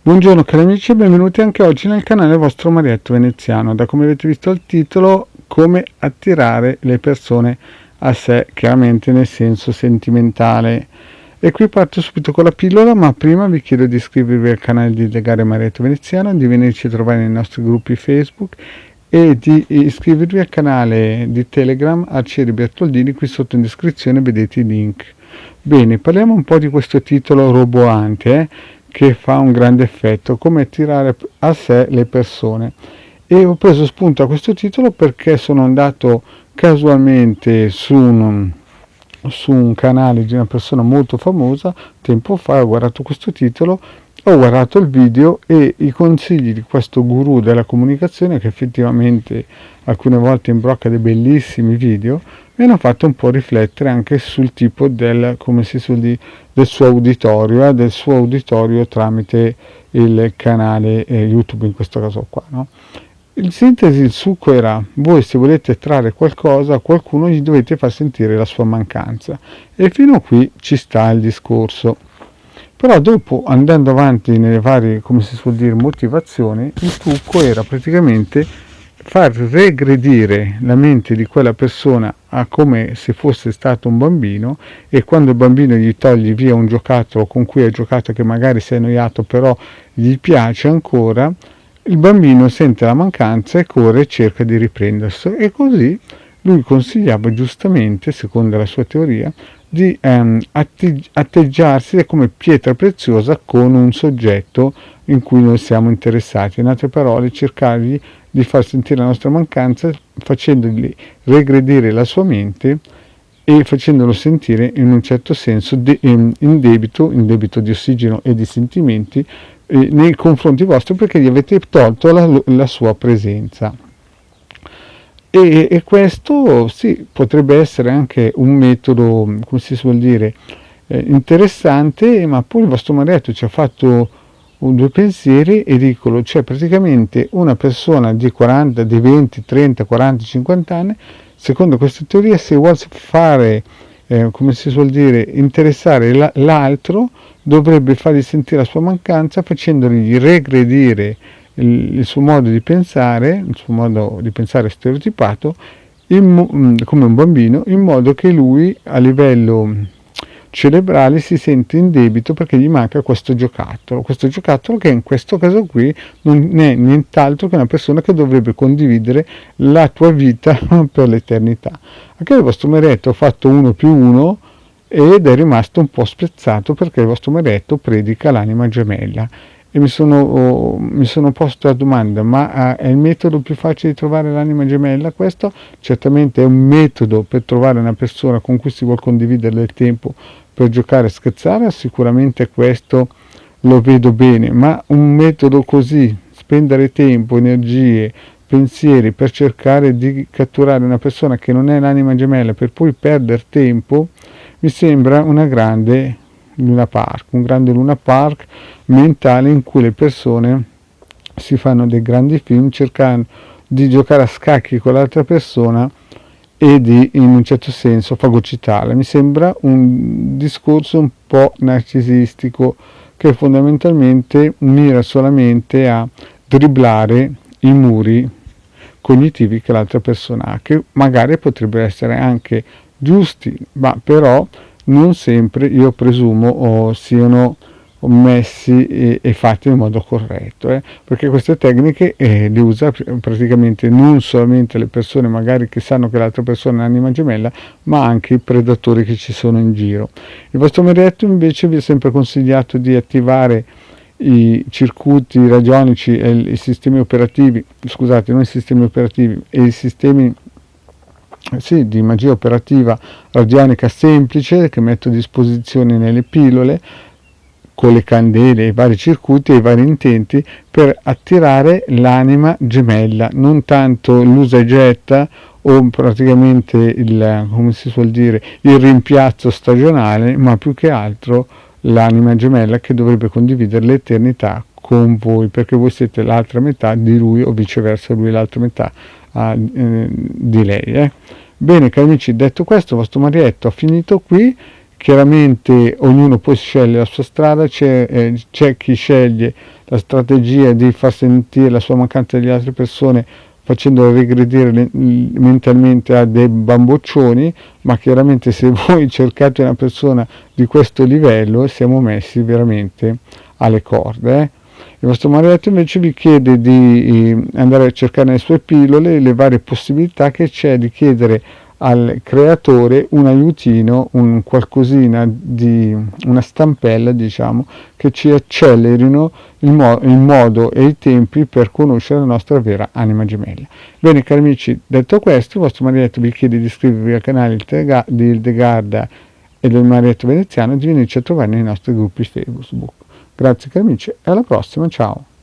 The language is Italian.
Buongiorno cari amici e benvenuti anche oggi nel canale vostro Marietto Veneziano. Da come avete visto al titolo, come attirare le persone a sé, chiaramente nel senso sentimentale. E qui parto subito con la pillola, ma prima vi chiedo di iscrivervi al canale di Legare Marietto Veneziano, di venirci a trovare nei nostri gruppi Facebook e di iscrivervi al canale di Telegram Arcieri Bertoldini. Qui sotto in descrizione vedete i link. Bene, parliamo un po' di questo titolo roboante, che fa un grande effetto, come attirare a sé le persone. E ho preso spunto a questo titolo perché sono andato casualmente su un canale di una persona molto famosa tempo fa, ho guardato questo titolo, ho guardato il video e i consigli di questo guru della comunicazione, che effettivamente alcune volte imbrocca dei bellissimi video, mi hanno fatto un po' riflettere anche sul tipo del suo auditorio tramite il canale YouTube in questo caso qua, no? In sintesi il succo era: voi se volete trarre qualcosa a qualcuno gli dovete far sentire la sua mancanza, e fino a qui ci sta il discorso. Però dopo, andando avanti nelle varie, come si suol dire, motivazioni, il trucco era praticamente far regredire la mente di quella persona a come se fosse stato un bambino, e quando il bambino gli togli via un giocattolo con cui ha giocato, che magari si è annoiato però gli piace ancora, il bambino sente la mancanza e corre e cerca di riprendersi. E così lui consigliava giustamente, secondo la sua teoria, di atteggiarsi come pietra preziosa con un soggetto in cui noi siamo interessati. In altre parole, cercargli di far sentire la nostra mancanza, facendogli regredire la sua mente e facendolo sentire in un certo senso in debito di ossigeno e di sentimenti nei confronti vostri, perché gli avete tolto la sua presenza. E questo sì, potrebbe essere anche un metodo, come si suol dire, interessante, ma poi il vostro Marietto ci ha fatto due pensieri edicolo, cioè praticamente una persona di 40, di 20, 30, 40, 50 anni, secondo questa teoria, se vuole fare, come si suol dire, interessare l'altro, dovrebbe fargli sentire la sua mancanza, facendogli regredire il suo modo di pensare, stereotipato, come un bambino, in modo che lui a livello cerebrale si sente in debito perché gli manca questo giocattolo che in questo caso qui non è nient'altro che una persona che dovrebbe condividere la tua vita per l'eternità. Anche il vostro Marietto ha fatto 1+1 ed è rimasto un po' spezzato, perché il vostro Marietto predica l'anima gemella. E mi sono posto la domanda: ma è il metodo più facile di trovare l'anima gemella questo? Certamente è un metodo per trovare una persona con cui si vuole condividere del tempo per giocare e scherzare, sicuramente questo lo vedo bene, ma un metodo così, spendere tempo, energie, pensieri per cercare di catturare una persona che non è l'anima gemella per poi perdere tempo, mi sembra un grande Luna Park mentale, in cui le persone si fanno dei grandi film cercando di giocare a scacchi con l'altra persona e di, in un certo senso, fagocitarla. Mi sembra un discorso un po' narcisistico, che fondamentalmente mira solamente a dribblare i muri cognitivi che l'altra persona ha, che magari potrebbero essere anche giusti, ma però non sempre, io presumo, siano messi e fatti in modo corretto, perché queste tecniche le usa praticamente non solamente le persone magari che sanno che l'altra persona è un'anima gemella, ma anche i predatori che ci sono in giro. Il vostro Marietto invece vi ha sempre consigliato di attivare i circuiti radionici e i sistemi operativi, non i sistemi operativi, e i sistemi di magia operativa radionica semplice che metto a disposizione nelle pillole, con le candele, i vari circuiti e i vari intenti, per attirare l'anima gemella, non tanto l'usa e getta o praticamente il rimpiazzo stagionale, ma più che altro l'anima gemella che dovrebbe condividere l'eternità con voi, perché voi siete l'altra metà di lui, o viceversa lui l'altra metà di lei. Bene cari amici, detto questo, il vostro Marietto ha finito qui. Chiaramente ognuno poi sceglie la sua strada, c'è chi sceglie la strategia di far sentire la sua mancanza delle altre persone facendolo regredire mentalmente a dei bamboccioni, ma chiaramente se voi cercate una persona di questo livello siamo messi veramente alle corde. Il vostro marito invece vi chiede di andare a cercare nelle sue pillole le varie possibilità che c'è di chiedere al creatore un aiutino, un qualcosina di una stampella, diciamo, che ci accelerino il modo e i tempi per conoscere la nostra vera anima gemella. Bene cari amici, detto questo, il vostro Marietto vi chiede di iscrivervi al canale di Hildegarda e del Marietto Veneziano e di venirci a trovare nei nostri gruppi Facebook. Grazie cari amici e alla prossima, ciao!